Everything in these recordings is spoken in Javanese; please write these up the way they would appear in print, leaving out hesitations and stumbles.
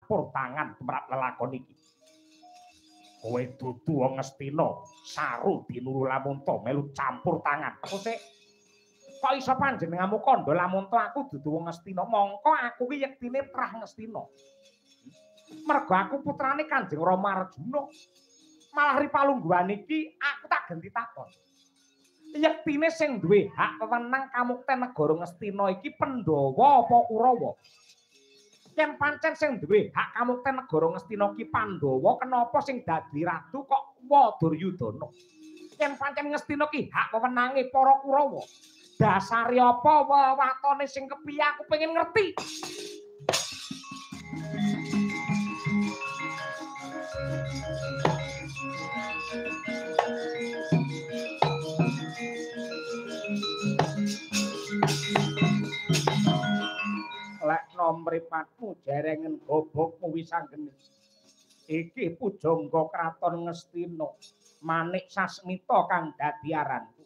campur tangan tumrap lelakon iki. Kowe dudu wong Ngastina, saru dinuru Lamunta melu campur tangan. Apa sih? Kok iso panjenenganmu kandha Lamunta aku dudu wong Ngastina? Mongko aku ki yektine trah Ngastina. Mergo aku putrane Kanjeng Rama Arjuna. Malah ripalungguhan iki aku tak ganti takon. Yektine sing duwe hak wewenang kamukten negara Ngastina iki Pandhawa apa Kurawa? Yen pancen sing duwe hak kamukten negara Ngastina ki Pandhawa, kenapa sing dadi ratu kok Duryudana? Yen pancen Ngastina ki hak wewenange para Kurawa, dasare apa wewatone sing kepiye aku pengen ngerti. Lekno mripatmu jerengen gobokmu wis anggene. Iki pujangga kraton Ngastina, Manik Sasmita kang dadi aranku.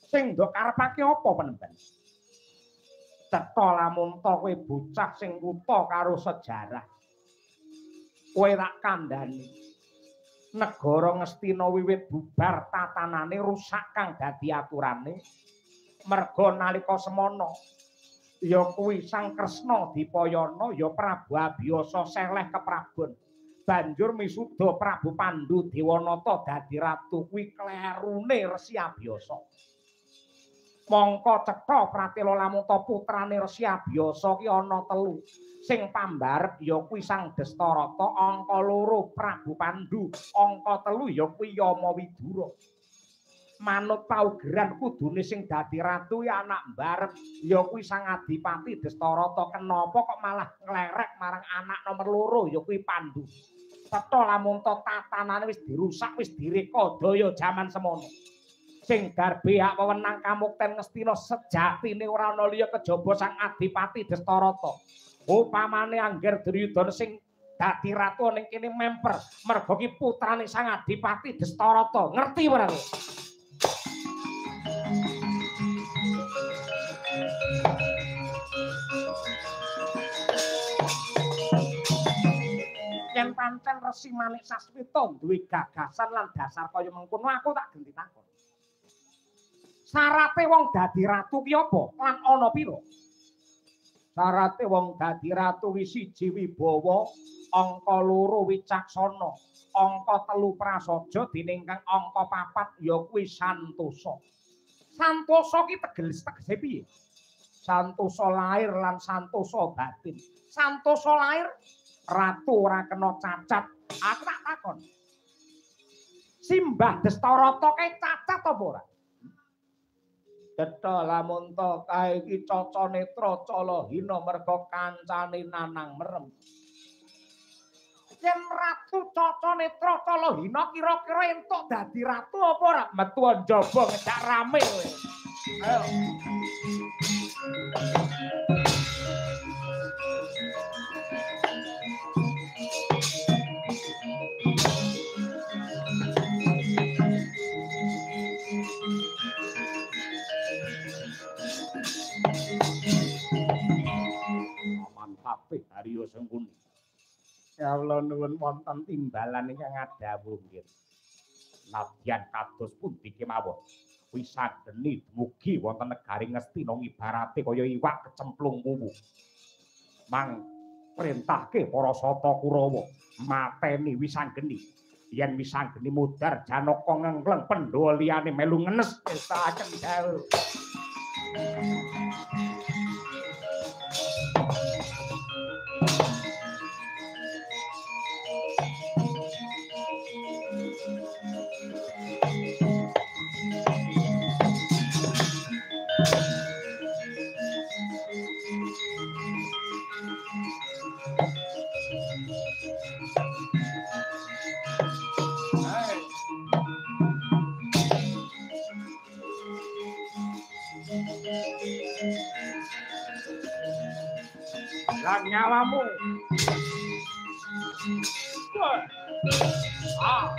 Sing ndok karepake apa penemban? Cetha Lamunta kowe bocah sing wuta karo sejarah. Kowe tak kandhani. Negara Ngastina wiwit bubar tatanane rusak kang dadi aturane. Merga nalika semana ya kuwi Sang Kresna dipayana ya Prabu Abiyasa seleh keprabon. Banjur misuda Prabu Pandhu Dewanata dadi ratu kuwi klerune Resi Abiyasa. Mongko cetha Pratila Lamunta putrane Resi Abiyasa ki ana 3. Sing pambarep ya kuwi Sang Dastarata, angka 2 Prabu Pandhu, angka 3 ya kuwi Yama Widura. Manut paugeran kudune sing dadi ratu ya anak mbarep ya kuwi Sang Adipati Dastarata. Kenapa kok malah nglerek marang anak nomor 2 ya kuwi Pandhu? Cetha Lamunta tatanane wis dirusak, wis direka daya jaman semono. Sing darbe hak wewenang kamukten Ngastina sejatine ora ana liya kejaba Sang Adipati Dastarata. Upamane angger Duryudana sing dadi ratu ning kene memper merga ki putrane Sang Adipati Dastarata. Ngerti ora kowe? Yen pancen Resi Manik Sasmita duwe gagasan lan dasar kaya mengkono aku tak ganti takon. Syarate wong dadi ratu ki apa lan ana pira? Syarate wong dadi ratu ki 1 wibawa, angka 2 wicaksana, angka 3 prasaja dene ingkang angka 4 ya kuwi santosa. Santosa ki tegese piye? Santosa lair lan santosa batin. Santosa lair ratu ora kena cacat. Aku tak takon. Simbah Dastarata kae cacat apa ora? Cetha Lamunta kae iki Caca Netra Calahina merga kancane nanang merem. Yen Ratu Caca Netra Calahina kira-kira entuk dadi ratu apa ora? Metu njaba ngejak rame kowe. Ayo. Kabeh Harya Sengkuni. Ya Allah nuwun wonten timbalan ingkang adhawuh nggih. Nadyan kados pundi kemawon. Wisadeni dumugi wonten negari Ngastina ibarate kaya iwak kecemplung wuwu. Mang perintahke para Sata Kurawa mateni Wisanggeni. Yen Wisanggeni mudhar Janaka ngengleng Pandhawa liyane melu ngenes pestaken dawuh. Lang nyawamu. Ah.